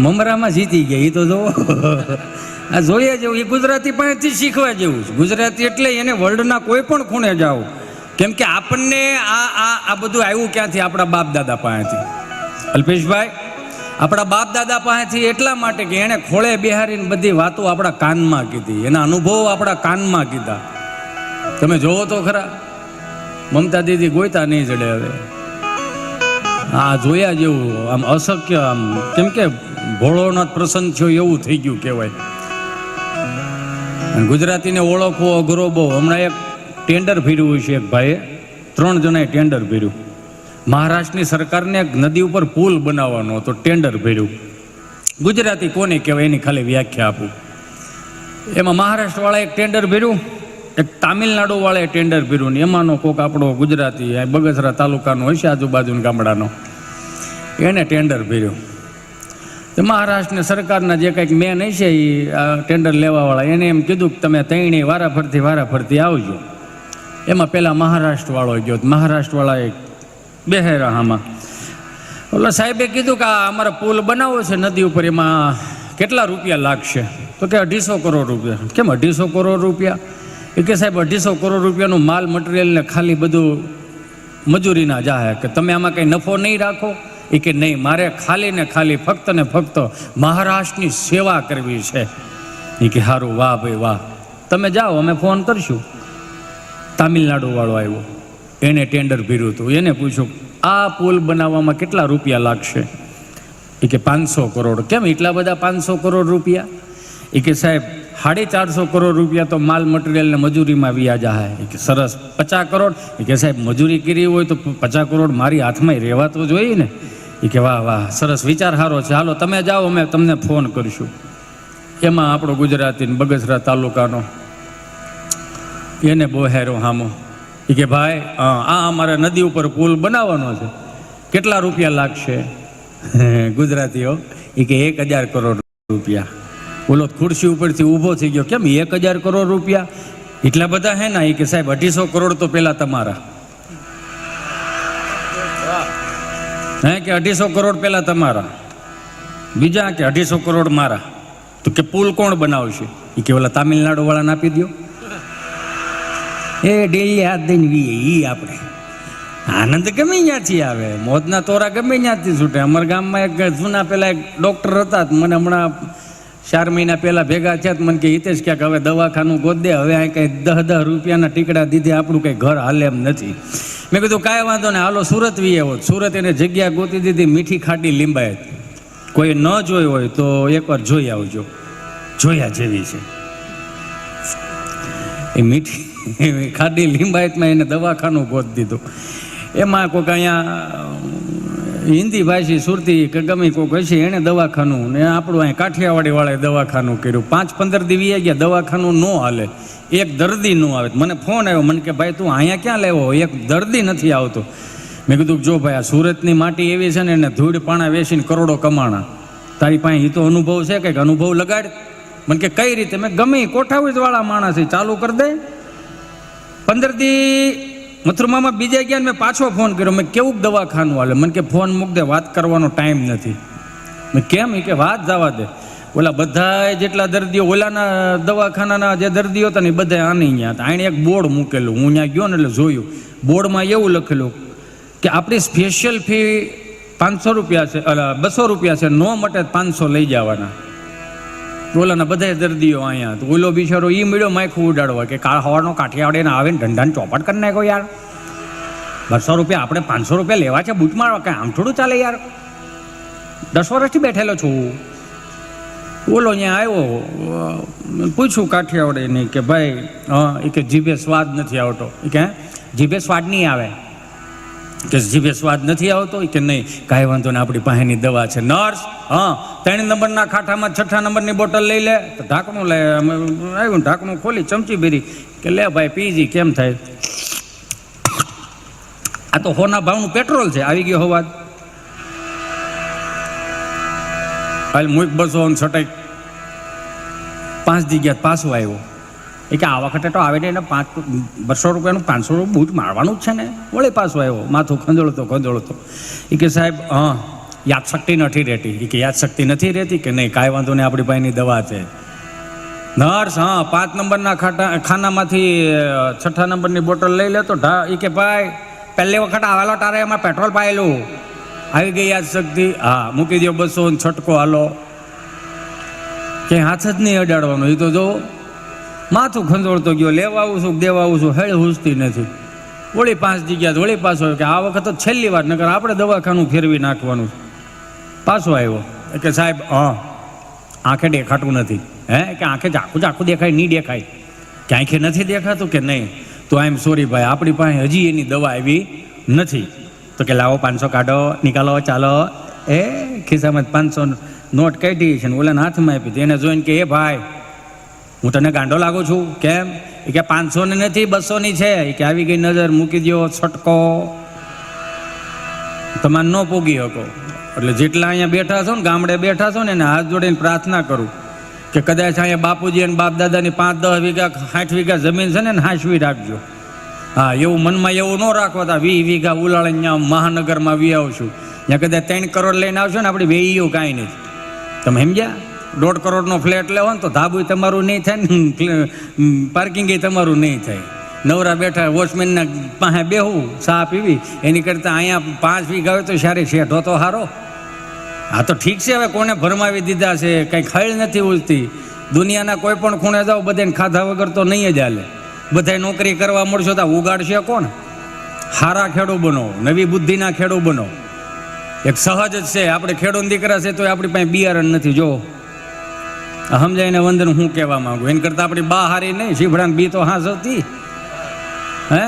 મમરામાં જીતી ગયા. એ તો જો આ જોઈએ જેવું, એ ગુજરાતી પાસેથી શીખવા જેવું છે. ગુજરાતી એટલે એને વર્લ્ડના કોઈ પણ ખૂણે જાઓ, કેમ કે આપણને આ બધું આવ્યું ક્યાંથી? આપણા બાપ દાદા પાસેથી. અલ્પેશભાઈ, આપણા બાપ દાદા પાસેથી એટલા માટે કે એણે ખોળે બિહારીને બધી વાતો આપણા કાનમાં કીધી, એના અનુભવો આપણા કાનમાં કીધા. તમે જોવો તો ખરા, મમતા દીદી ગોયતા નહીં જડે હવે. આ જોયા જેવું, આમ અશક્ય, આમ કેમ કે ભોળોનાથ પ્રસન્ન થયો એવું થઈ ગયું કહેવાય. ગુજરાતીને ઓળખવો અઘરો બહુ. હમણાં એક ટેન્ડર ભર્યું છે એક ભાઈએ, 3 જણાએ ટેન્ડર ભર્યું. મહારાષ્ટ્રની સરકારને એક નદી ઉપર પુલ બનાવવાનો હતો, ટેન્ડર ભર્યું. ગુજરાતી કોને કહેવાય એની ખાલી વ્યાખ્યા આપું. એમાં મહારાષ્ટ્રવાળાએ એક ટેન્ડર ભર્યું, એક તામિલનાડુવાળાએ ટેન્ડર ભર્યું, ને એમાંનો કોક આપણો ગુજરાતી બગસરા તાલુકાનો હશે, આજુબાજુના ગામડાનો, એને ટેન્ડર ભર્યું. તો મહારાષ્ટ્રની સરકારના જે કંઈક મેન હશે એ ટેન્ડર લેવાવાળા એને એમ કીધું કે તમે ત્રણેય વારાફરતી આવજો. એમાં પહેલાં મહારાષ્ટ્રવાળો ગયો. મહારાષ્ટ્રવાળાએ બેહેરા આમાં ઓલા સાહેબે કીધું કે આ અમારે પુલ બનાવવો છે નદી ઉપર, એમાં કેટલા રૂપિયા લાગશે? તો કે 250 કરોડ રૂપિયા. કેમ 250 કરોડ રૂપિયા? એ કે સાહેબ 250 કરોડ રૂપિયાનું માલ મટીરિયલને ખાલી બધું મજૂરીના જાહે, કે તમે આમાં કંઈ નફો નહીં રાખો? એ કે નહીં, મારે ખાલી ને ખાલી ફક્ત ને ફક્ત મહારાષ્ટ્રની સેવા કરવી છે. એ કે સારું, વાહ ભાઈ વાહ, તમે જાઓ, અમે ફોન કરશું. તામિલનાડુવાળો આવ્યો, એને ટેન્ડર ભર્યું હતું. એને પૂછ્યું આ પુલ બનાવવામાં કેટલા રૂપિયા લાગશે? એ કે 500 કરોડ. કેમ એટલા બધા 500 કરોડ રૂપિયા? એ કે સાહેબ 450 કરોડ રૂપિયા તો માલ મટીરિયલને મજૂરીમાં વ્યાજ હે. એ કે સરસ. 50 કરોડ? એ કે સાહેબ મજૂરી કરી હોય તો 50 કરોડ મારી હાથમાં રહેવા તો જોઈએ ને. એ કે વાહ વાહ, સરસ, વિચાર સારો છે, હાલો તમે જાઓ, અમે તમને ફોન કરીશું. એમાં આપણો ગુજરાતી બગસરા તાલુકાનો એને બોહેરો હામો. એ કે ભાઈ આ અમારે નદી ઉપર પુલ બનાવવાનો છે, કેટલા રૂપિયા લાગશે? ગુજરાતીઓ. એ કે 1000 કરોડ રૂપિયા. બોલો, ખુરશી ઉપરથી ઊભો થઈ ગયો. કેમ 1000 કરોડ રૂપિયા? એટલા બધા હે ને? એ કે સાહેબ 250 કરોડ તો પેલા તમારા. હે કે 250 કરોડ પેલા તમારા, બીજા કે 250 કરોડ મારા. તો કે પુલ કોણ બનાવશે? એ કે ઓલા તામિલનાડુ વાળાને આપી દો. એ ડેલી હાથ દઈને વીએ. એ આપણે આનંદ ગમે ત્યાંથી આવે, મોજના તોરા ગમે ત્યાંથી છૂટે. અમારા ગામમાં એક જૂના પેલા એક ડૉક્ટર હતા, મને હમણાં 4 મહિના પહેલાં ભેગા થયા. મને કે હિતેશ ક્યાંક હવે દવાખાનું ગોત દે, હવે અહીં કંઈ 10 રૂપિયાના ટીકડા દીધે આપણું કંઈ ઘર હાલે એમ નથી. મેં કીધું કાંઈ વાંધો ને, હાલો સુરત વી આવો. સુરત એને જગ્યા ગોતી દીધી, મીઠી ખાટી લિંબાયત. કોઈ ન જોઈ હોય તો એકવાર જોઈ આવજો, જોયા જેવી છે. એ મીઠી ખાટી લિંબાયતમાં એને દવાખાનું ગોત દીધું. એમાં કોઈક અહીંયા હિન્દી ભાષી સુરતી કે ગમે કોઈક હશે, એણે દવાખાનું, ને આપણું અહીં કાઠિયાવાડીવાળાએ દવાખાનું કર્યું. 5-15 દી વી ગયા, દવાખાનું ન હાલે, એક દર્દી ન આવે. મને ફોન આવ્યો, મને કે ભાઈ તું અહીંયા ક્યાં લેવો, એક દર્દી નથી આવતો. મેં કીધું જો ભાઈ, આ સુરતની માટી એવી છે ને, એને ધૂળ પાણા વેચીને કરોડો કમાણા. તારી પાસે એ તો અનુભવ છે, કંઈક અનુભવ લગાડ. મને કે કઈ રીતે? મેં ગમે કોઠાવીસવાળા માણસ ચાલુ કરી દે. 15 દી મથુરમામાં બીજા ગયા ને મેં પાછો ફોન કર્યો. મેં કેવું દવાખાનું હાલે? મને કે ફોન મૂક દે, વાત કરવાનો ટાઈમ નથી. મેં કેમ? એ કે વાત જવા દે. ઓલા બધા જેટલા દર્દીઓ ઓલાના દવાખાનાના જે દર્દીઓ હતા ને એ બધા આની અહીંયા હતા. આણે એક બોર્ડ મૂકેલું, હું ત્યાં ગયો ને એટલે જોયું. બોર્ડમાં એવું લખેલું કે આપણી સ્પેશિયલ ફી 500 રૂપિયા છે, 200 રૂપિયા છે, નો મટે 500 લઈ જવાના. ઓલાના બધા દર્દીઓ અહીંયા. તો ઓલો બિચારો એ મળ્યો માયખું ઉડાડવા કે હવાનો કાઠિયાવાડીને આવે ને ઢંઢાને ચોપટ કરી નાખો યાર. 200 રૂપિયા આપણે 500 રૂપિયા લેવા છે બૂટ મારવા, કાંઈ આમ થોડું ચાલે યાર. 10 વર્ષથી બેઠેલો છું. ઓલો અહીંયા આવ્યો, પૂછ્યું કાઠિયાવાડીને કે ભાઈ એ કે જીભે સ્વાદ નથી આવતો. એ કે જીભે સ્વાદ નહીં આવે? કે જીભે સ્વાદ નથી આવતો? કે નહીં, કાંઈ વાંધો ને, આપણી પાસેની દવા છે. નર્સ, 3 નંબરના ખાટામાં 6 નંબરની બોટલ લઈ લે. તો ઢાંકણું લે, આવ્યું ઢાંકણું ખોલી ચમચી ભરી કે લે ભાઈ પીજી. કેમ થાય? આ તો હોના ભાવનું પેટ્રોલ છે. આવી ગયો હવાજ. હાલ મુક 200 છટાઈ 5 દી ગયા, પાછું આવ્યો. એ કે આ વખતે તો આવે ને 200 રૂપિયાનું 500 બૂટ મારવાનું જ છે ને. વળી પાછો આવ્યો, માથું ખંજોળતો. એ કે સાહેબ યાદશક્તિ નથી રહેતી. એ કે યાદશક્તિ નથી રહેતી કે નહીં, કાંઈ વાંધો નહીં, આપણી પાસેની દવા છે. નર્સ, હા, 5 નંબરના ખાનામાંથી 6 નંબરની બોટલ લઈ લેતો. એ કે ભાઈ પહેલી વખત આવેલો તારે એમાં પેટ્રોલ પાયેલું, આવી ગઈ યાદશક્તિ, હા મૂકી દો 200 છટકો હાલો. ક્યાંય હાથ જ નહીં અડાડવાનો. એ તો જો માથું ખંજોળતો ગયો, લેવા આવું છું દેવા આવું છું, હેળ હુસતી નથી. વળી 5 જગ્યા વળી પાછો કે આ વખત તો છેલ્લી વાર, નકર આપણે દવાખાનું ફેરવી નાખવાનું. પાછો આવ્યો કે સાહેબ આંખે દેખાતું નથી. હે કે આંખે ઝાખું દેખાય, નહીં દેખાય કે આંખે નથી દેખાતું કે નહીં? તો આઈ એમ સોરી ભાઈ, આપણી પાસે હજી એની દવા આવી નથી. તો કે લાવો 500 કાઢો, નિકાલો, ચાલો. એ ખિસ્સામાં 500 નોટ કાઢી છે ને ઓલાના હાથમાં આપી. એને જોઈને કે એ ભાઈ હું તને ગાંડો લાગુ છું કેમ? એ કે 500 ની નથી 200 ની છે. એ કે આવી ગઈ નજર, મૂકી દો છટકો, તમારે ન પોગી શકો. એટલે જેટલા અહીંયા બેઠા છો ને, ગામડે બેઠા છો ને, એને હાથ જોડીને પ્રાર્થના કરું કે કદાચ અહીંયા બાપુજી અને બાપ દાદાની 5-10 વીઘા 60 વીઘા જમીન છે ને હાંસવી રાખજો. હા, એવું મનમાં એવું ન રાખો. 20 વીઘા ઉલાળીને ત્યાં મહાનગરમાં વી આવશું, ત્યાં કદાચ 3 કરોડ લઈને આવશો ને, આપણે વેઈયું કાંઈ નહીં. તમે સમજ્યા? 1.5 કરોડનો ફ્લેટ લેવો ને તો ધાબુ તમારું નહીં થાય ને, પાર્કિંગ તમારું નહીં થાય. નવરા બેઠા વોચમેનના પાસે બેહવું, ચા પીવી, એની કરતાં અહીંયા 5 વીઘા હોય તો સારી શેઠો તો સારો. હા તો ઠીક છે, હવે કોને ભરમાવી દીધા છે, કંઈ ખળ નથી ઉલતી. દુનિયાના કોઈ પણ ખૂણે જાઓ, બધાને ખાધા વગર તો નહીં જ હાલે. બધાય નોકરી કરવા મળશો તો ઉગાડશે કોણ? હારા ખેડૂ બનો, નવી બુદ્ધિના ખેડૂ બનો. એક સહજ જ છે, આપણે ખેડૂત દીકરા છે તો આપણી પાસે બિયારણ નથી. જો સમજાઈને વંદન હું કહેવા માંગુ, એની કરતાં આપણી બા હારી નહીં, શીભડાને બી તો હાસ હતી. હે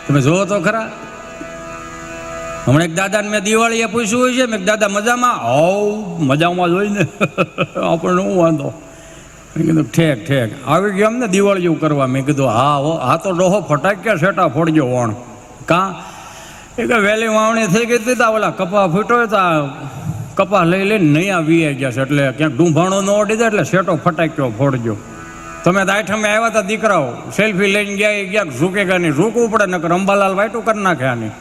તમે જોવો તો ખરા. હમણાં એક દાદાને મેં દિવાળીએ પૂછ્યું હોય છે, મેં દાદા મજામાં? મજામાં જ હોય ને, આપણને શું વાંધો? મેં કીધું ઠેક આવી ગયો અમને દિવાળી જેવું કરવા. મેં કીધું હા તો ડોહો ફટાક્યા છેટા ફોડજો વણ. કાં? એ કે વહેલી વાવણી થઈ ગઈ હતી, ઓલા કપા ફૂટ્યો તો કપા લઈ લઈને નહીં વી ગયા છે, એટલે ક્યાંક ડૂંભાણો ન ઓડી જાય એટલે શેટો ફટાક્યો ફોડજો. તમે તો આઠમે આવ્યા હતા દીકરાઓ, સેલ્ફી લઈને ગયા ઝૂકેગા નહીં, ઝૂકવું પડે, નકર અંબાલાલ વાઈટું કરી નાખ્યા નહીં.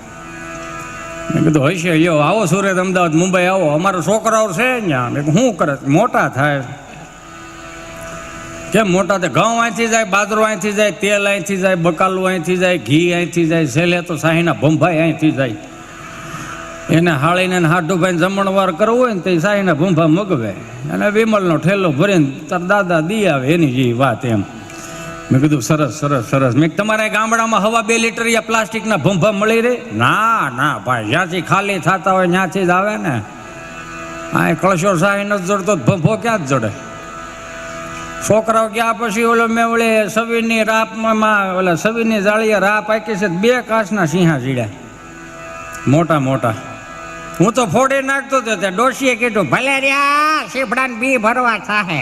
મેં કીધું હશે, યો આવો સુરત, અમદાવાદ, મુંબઈ આવો, અમારા છોકરાઓ છે ત્યાં. મેં શું કરે? મોટા થાય. કેમ મોટા થાય? ઘઉં અહીંથી જાય, બાજરો અહીંથી જાય, તેલ અહીંથી જાય, બકાલું અહીંથી જાય, ઘી અહીંથી જાય, છેલ્લે તો શાહીના ભંભાઈ અહીંથી જાય. એને હાળીને હાડુભાઈને જમણવાર કરવું હોય ને તો શાહીના ભંભા મગવે, અને વિમલનો ઠેલો ભરીને તાર દાદા દી આવે, એની જે વાત એમ. મેં કીધું સરસ. મેં તમારા ગામડામાં હવા 2 લીટર યા પ્લાસ્ટિકના ભંભા મળી રહે? ના ભાઈ, જ્યાંથી ખાલી થતા હોય ત્યાંથી જ આવે ને. આ કળશો શાહી નથી જડતો, ભંભો ક્યાં જ જડે? છોકરાઓ ગયા પછી ઓલે સવીરની રાપમાં, ઓલા સવીરની જાળીએ રાપ આકી છે, 2 કાચના સિંહા જીડ્યા મોટા. હું તો ફોડી નાખતો હતો, ત્યાં ડોશીએ કીધું ભલે રહ્યા શીફડાને બી ભરવા થાહે.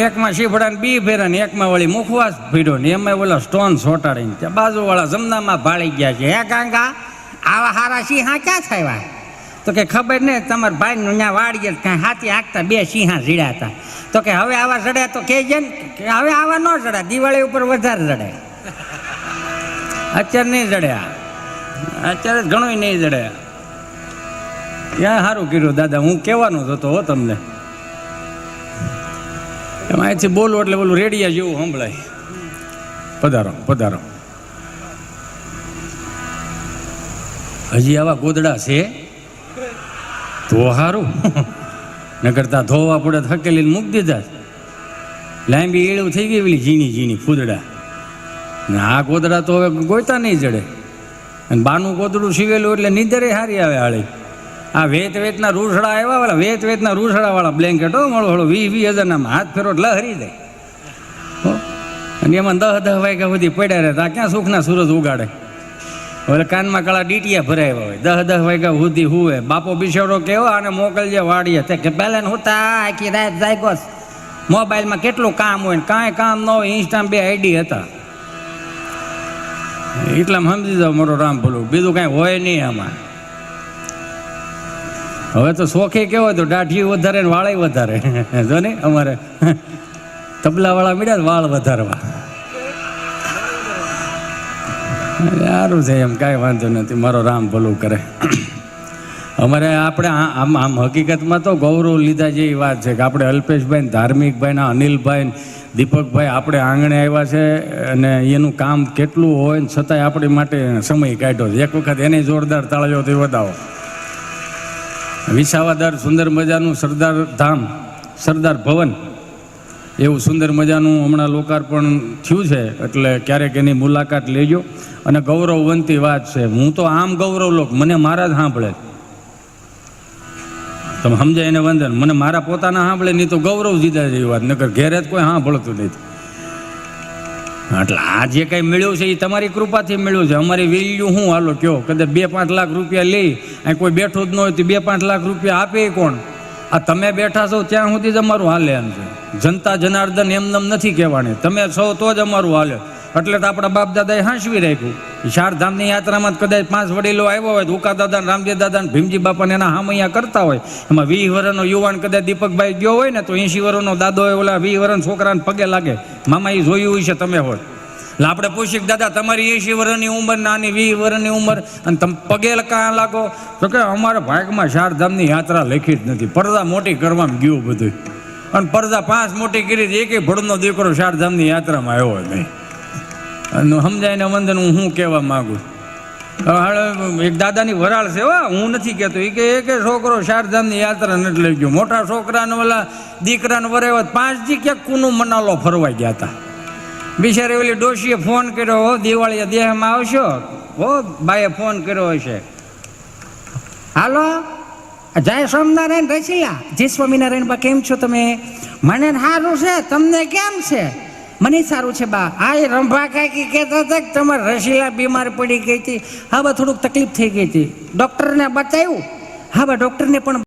એકમાં શીફડાને બી ભર્યા ને એકમાં વળી મુખવાસ ભીડ્યો ને એમાં ઓલા સ્ટોન સોટાડીને ત્યાં બાજુવાળા જમનામાં ભાળી ગયા છે. હે ગાંગા, આવા હારા સિંહા ક્યાં થયા? તો કે ખબર નહીં, તમારા ભાઈનું ત્યાં વાડીએ કાંઈ હાથી હાંકતા 2 સિંહા જીડ્યા હતા. તો કે હવે આવા જડ્યા તો કહેજે ને, કે હવે આવા ન જડ્યા, દિવાળી ઉપર વધારે જડે. અત્યારે નહીં જડ્યા, અત્યારે ઘણું નહીં જડ્યા. ત્યાં સારું કર્યું દાદા, હું કહેવાનું જ હતો હો તમને. એમાં અહીંથી બોલું એટલે બોલું રેડિયા જેવું સંભળાય. પધારો. હજી આવા ગોદડા છે તો સારું, ન કરતા ધોવા પડે થકેલી મૂકી દીધા. લાંબી એળું થઈ ગઈ પેલી ઝીણી ફૂદડા ને. આ ગોદડા તો હવે ગોયતા નહીં જડે. અને બાનું ગોદડું સીવેલું એટલે નીંદરે સારી આવે હાળી. આ વેતના રૂસડા આવ્યા, વાળા વેતના રૂસડા વાળા બ્લેન્કેટ હો, મળો 20,000 હાથ ફેરો એટલે હરી જાય. અને એમાં 10 વાગ્યા સુધી પડ્યા રહેતા, ક્યાં સુખના સૂરજ ઉગાડે. હવે કાનમાં કાળા ડીટીયા ભરાયા હોય, 10 વાગ્યા સુધી હુવે. બાપો બિચારો કેવો આને મોકલજે વાડીએ, તે કે પહેલા હોતા આખી રાત જાગ્યો. મોબાઈલમાં કેટલું કામ હોય ને કાંઈ કામ ન હોય, ઇન્સ્ટામાં 2 આઈડી હતા. એટલામાં સમજી જાઓ મારો રામ ભલું, બીજું કાંઈ હોય નહીં આમાં. હવે તો શોખે કેવો તો દાઢી વધારે ને વાળે વધારે. જો ને અમારે તબલાવાળા મળ્યા ને વાળ વધારવા. સારું છે એમ, કાંઈ વાંધો નથી, મારો રામ ભલું કરે. અમારે આપણે આમ હકીકતમાં તો ગૌરવ લીધા જેવી વાત છે કે આપણે અલ્પેશભાઈ ધાર્મિકભાઈના અનિલભાઈ દીપકભાઈ આપણે આંગણે આવ્યા છે અને એનું કામ કેટલું હોય ને છતાંય આપણી માટે સમય કાઢ્યો છે. એક વખત એને જોરદાર તાળીઓથી વધાવો. વિસાવાદર સુંદર મજાનું સરદાર ધામ સરદાર ભવન એવું સુંદર મજાનું હમણાં લોકાર્પણ થયું છે, એટલે ક્યારેક એની મુલાકાત લેજો. અને ગૌરવવંતી વાત છે. હું તો આમ ગૌરવ લોક મને મારા જ સાંભળે, તમે સમજાય એને વંદન. મને મારા પોતાના સાંભળે નહીં તો ગૌરવ દીધા જેવી વાત, નકર ઘેરે જ કોઈ સાંભળતું નથી. એટલે આ જે કંઈ મળ્યું છે એ તમારી કૃપાથી મળ્યું છે. અમારી વેલ્યુ શું હાલો કયો, કદાચ 2-5 લાખ રૂપિયા લઈ અહીં કોઈ બેઠું જ ન હોય તો 2-5 લાખ રૂપિયા આપે કોણ? આ તમે બેઠા છો ત્યાં સુધી જ અમારું હાલે એમ છે. જનતા જનાર્દન એમનેમ નથી કહેવાની, તમે છો તો જ અમારું હાલે. એટલે તો આપણા બાપ દાદાએ હાંસવી રાખ્યું. ચારધામની યાત્રામાં કદાચ 5 વડીલો આવ્યા હોય, ઉકા દાદા, રામદેવ દાદા, ભીમજી બાપાને એના હામૈયા કરતા હોય, એમાં 20 વર્ષનો યુવાન કદાચ દીપકભાઈ ગયો હોય ને તો 80 વર્ષનો દાદો હોય ઓલા 20 વર્ષના છોકરાને પગે લાગે. મામા એ જોયું હોય છે તમે હોય એટલે આપણે પૂછીએ દાદા તમારી 80 વર્ષની ઉંમર ને આની 20 વર્ષની ઉંમર અને તમે પગે કાં લાગો તો કે અમારા ભાગમાં ચારધામની યાત્રા લખી જ નથી, પડદા મોટી કરવામાં ગયું બધું. અને પડદા 5 મોટી કરી એકે ભડનો દીકરો ચારધામની યાત્રામાં આવ્યો નહીં. અને સમજાયને વંદન હું શું કહેવા માગું. એક દાદાની વરાળ છે હો, હું નથી કહેતો. એ કે એક છોકરો ચારધામની યાત્રા નથી લઈ ગયો. મોટા છોકરાને ઓલા દીકરાને વરાવ્યા 5 દી ક્યાંક કુનું મનાલો ફરવા ગયા હતા. બિચારી ઓલી ડોશીએ ફોન કર્યો, હો દિવાળીએ દેહમાં આવશો? હો બાઈએ ફોન કર્યો હશે. હાલો જય સ્વામિનારાયણ રસીલા. જય સ્વામિનારાયણ બા, કેમ છો તમે? મને સારું છે, તમને કેમ છે? મને સારું છે બા. આ એ રંભા કાકી કહેતા હતા કે તમારે રસીલા બીમાર પડી ગઈ હતી. હા બા થોડુંક તકલીફ થઈ ગઈ હતી, ડૉક્ટરને બતાવ્યું? હા બા ડૉક્ટરને પણ